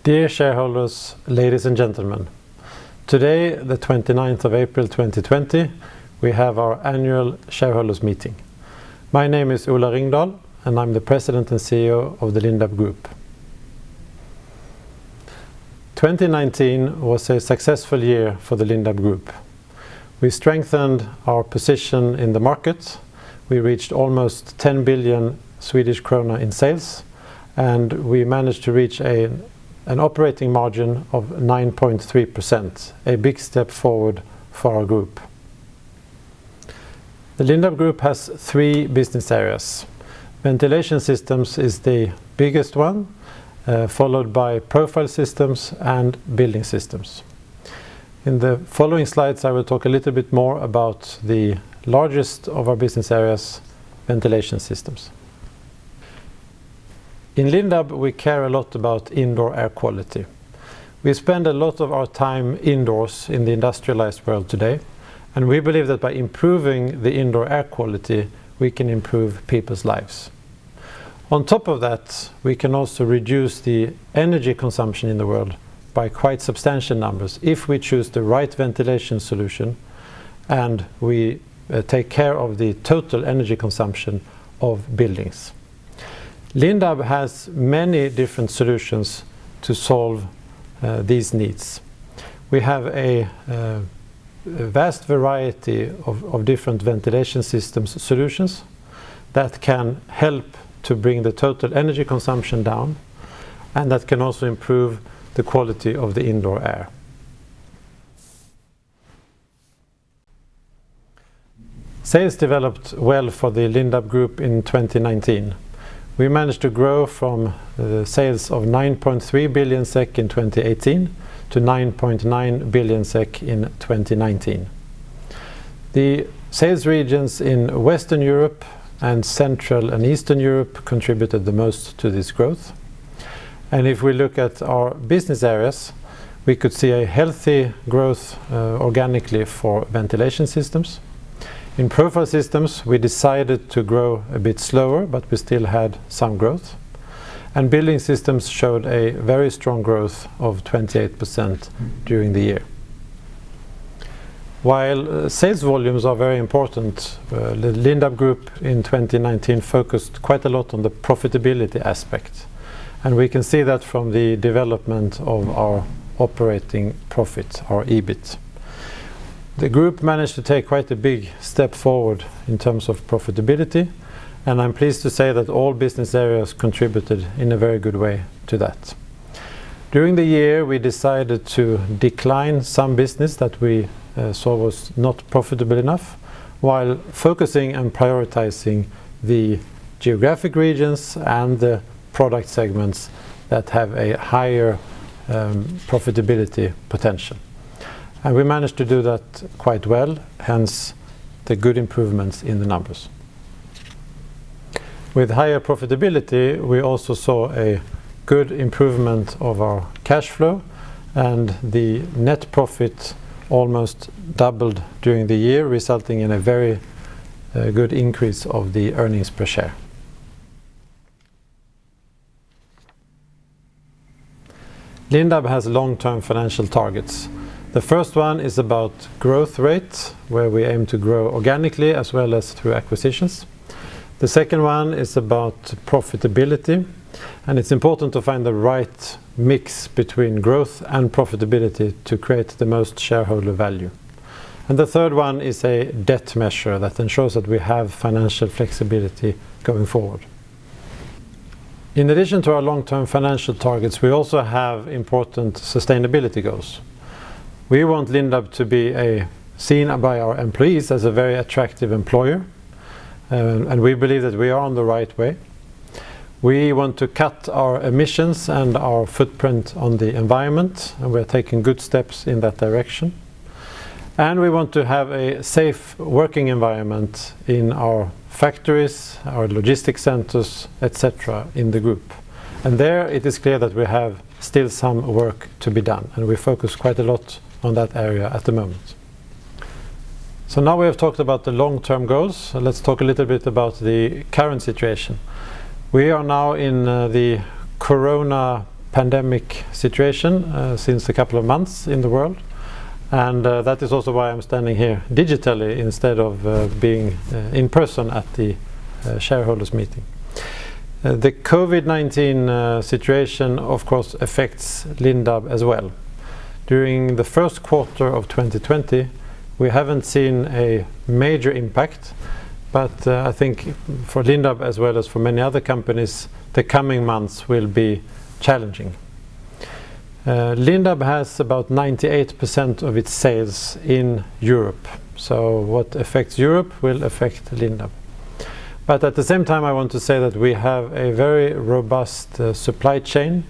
Dear shareholders, ladies and gentlemen, today, the 29th of April 2020, we have our annual shareholders meeting. My name is Ola Ringdahl, and I'm the President and CEO of the Lindab Group. 2019 was a successful year for the Lindab Group. We strengthened our position in the market. We reached almost 10 billion Swedish krona in sales, and we managed to reach an operating margin of 9.3%, a big step forward for our group. The Lindab Group has three business areas. Ventilation systems is the biggest one, followed by profile systems and building systems. In the following slides, I will talk a little bit more about the largest of our business areas, ventilation systems. In Lindab, we care a lot about indoor air quality. We spend a lot of our time indoors in the industrialized world today, and we believe that by improving the indoor air quality, we can improve people's lives. On top of that, we can also reduce the energy consumption in the world by quite substantial numbers if we choose the right ventilation solution and we take care of the total energy consumption of buildings. Lindab has many different solutions to solve these needs. We have a vast variety of different ventilation systems solutions that can help to bring the total energy consumption down, and that can also improve the quality of the indoor air. Sales developed well for the Lindab Group in 2019. We managed to grow from sales of 9.3 billion SEK in 2018 to 9.9 billion SEK in 2019. The sales regions in Western Europe and Central and Eastern Europe contributed the most to this growth. And if we look at our business areas, we could see a healthy growth organically for ventilation systems. In profile systems, we decided to grow a bit slower, but we still had some growth. And building systems showed a very strong growth of 28% during the year. While sales volumes are very important, the Lindab Group in 2019 focused quite a lot on the profitability aspect. And we can see that from the development of our operating profit, our EBIT. The group managed to take quite a big step forward in terms of profitability, and I'm pleased to say that all business areas contributed in a very good way to that. During the year, we decided to decline some business that we saw was not profitable enough, while focusing and prioritizing the geographic regions and the product segments that have a higher profitability potential. And we managed to do that quite well, hence the good improvements in the numbers. With higher profitability, we also saw a good improvement of our cash flow, and the net profit almost doubled during the year, resulting in a very good increase of the earnings per share. Lindab has long-term financial targets. The first one is about growth rate, where we aim to grow organically as well as through acquisitions. The second one is about profitability, and it's important to find the right mix between growth and profitability to create the most shareholder value. And the third one is a debt measure that ensures that we have financial flexibility going forward. In addition to our long-term financial targets, we also have important sustainability goals. We want Lindab to be seen by our employees as a very attractive employer, and we believe that we are on the right way. We want to cut our emissions and our footprint on the environment, and we're taking good steps in that direction. And we want to have a safe working environment in our factories, our logistics centers, etc. in the group. And there it is clear that we have still some work to be done, and we focus quite a lot on that area at the moment. So now we have talked about the long-term goals, so let's talk a little bit about the current situation. We are now in the corona pandemic situation since a couple of months in the world, and that is also why I'm standing here digitally instead of being in person at the shareholders meeting. The COVID-19 situation of course affects Lindab as well. During the first quarter of 2020 we haven't seen a major impact, but I think for Lindab as well as for many other companies the coming months will be challenging. Lindab has about 98% of its sales in Europe, so what affects Europe will affect Lindab. But at the same time I want to say that we have a very robust supply chain.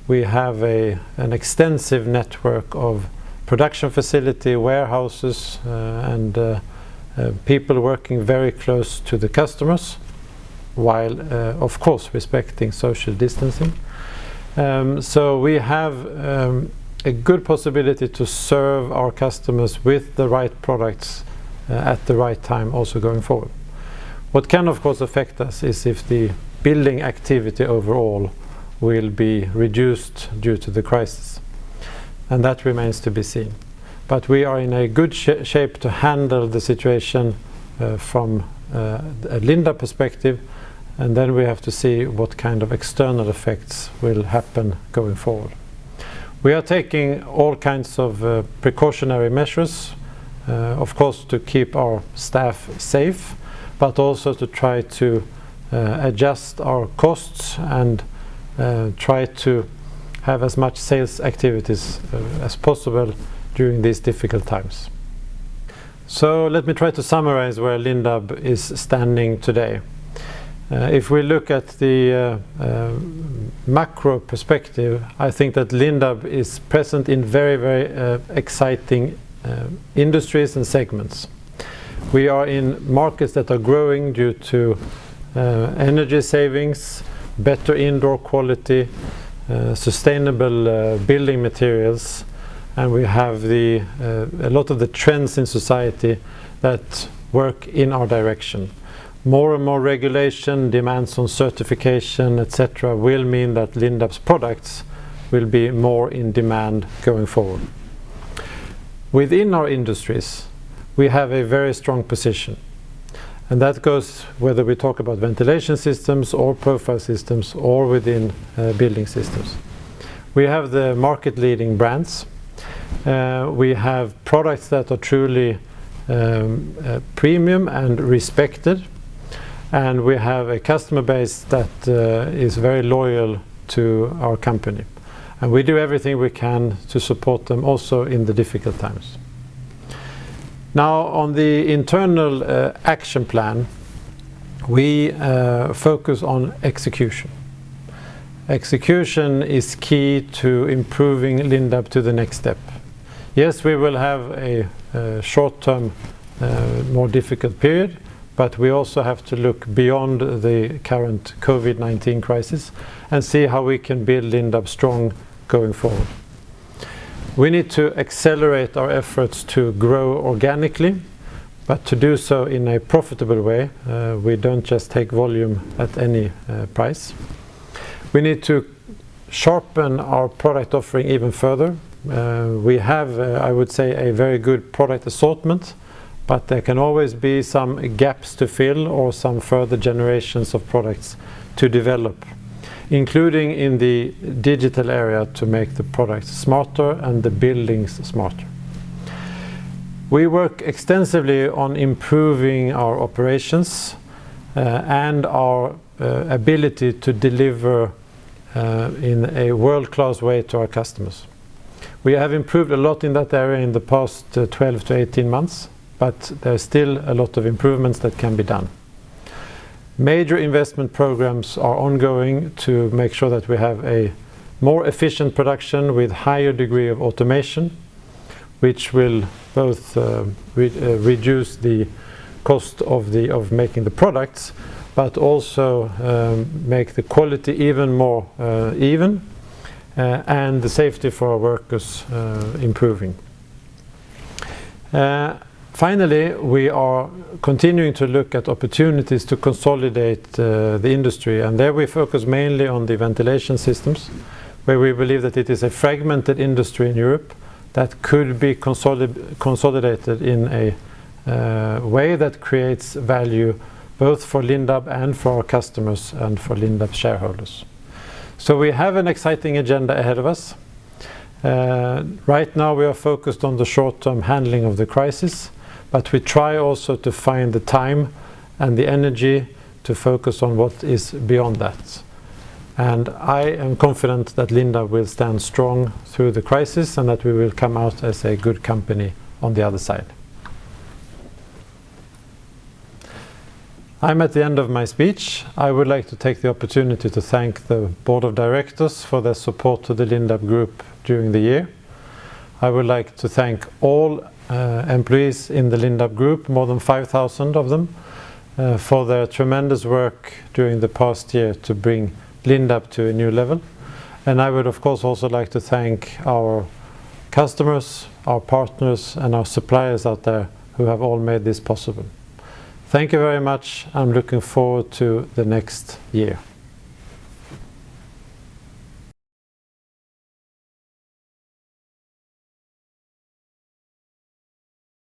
We have an extensive network of production facility, warehouses and people working very close to the customers, while of course respecting social distancing. So we have a good possibility to serve our customers with the right products at the right time also going forward. What can of course affect us is if the building activity overall will be reduced due to the crisis, and that remains to be seen. But we are in a good shape to handle the situation from a Lindab perspective, and then we have to see what kind of external effects will happen going forward. We are taking all kinds of precautionary measures, of course to keep our staff safe, but also to try to adjust our costs and try to have as much sales activities as possible during these difficult times. So let me try to summarize where Lindab is standing today. If we look at the macro perspective, I think that Lindab is present in very exciting industries and segments. We are in markets that are growing due to energy savings, better indoor quality, sustainable building materials, and we have a lot of the trends in society that work in our direction. More and more regulation, demands on certification, etc. will mean that Lindab's products will be more in demand going forward. Within our industries, we have a very strong position, and that goes whether we talk about ventilation systems or profile systems or within building systems. We have the market leading brands. We have products that are truly premium and respected, and we have a customer base that is very loyal to our company, and we do everything we can to support them also in the difficult times. Now on the internal action plan, we focus on execution. Execution is key to improving Lindab to the next step. Yes, we will have a short-term more difficult period, but we also have to look beyond the current COVID-19 crisis and see how we can build Lindab strong going forward. We need to accelerate our efforts to grow organically, but to do so in a profitable way. We don't just take volume at any price. We need to sharpen our product offering even further. We have, I would say, a very good product assortment, but there can always be some gaps to fill or some further generations of products to develop, including in the digital area to make the products smarter and the buildings smarter. We work extensively on improving our operations and our ability to deliver in a world-class way to our customers. We have improved a lot in that area in the past 12 to 18 months, but there's still a lot of improvements that can be done. Major investment programs are ongoing to make sure that we have a more efficient production with higher degree of automation, which will both reduce the cost of making the products, but also make the quality even more even, and the safety for our workers improving. Finally, we are continuing to look at opportunities to consolidate the industry, and there we focus mainly on the ventilation systems. where we believe that it is a fragmented industry in Europe that could be consolidated in a way that creates value both for Lindab and for our customers and for Lindab shareholders. So we have an exciting agenda ahead of us. Right now we are focused on the short-term handling of the crisis, but we try also to find the time and the energy to focus on what is beyond that. And I am confident that Lindab will stand strong through the crisis and that we will come out as a good company on the other side. I'm at the end of my speech. I would like to take the opportunity to thank the Board of Directors for their support to the Lindab Group during the year. I would like to thank all employees in the Lindab Group, more than 5,000 of them, for their tremendous work during the past year to bring Lindab to a new level. And I would of course also like to thank our customers, our partners and our suppliers out there who have all made this possible. Thank you very much. I'm looking forward to the next year.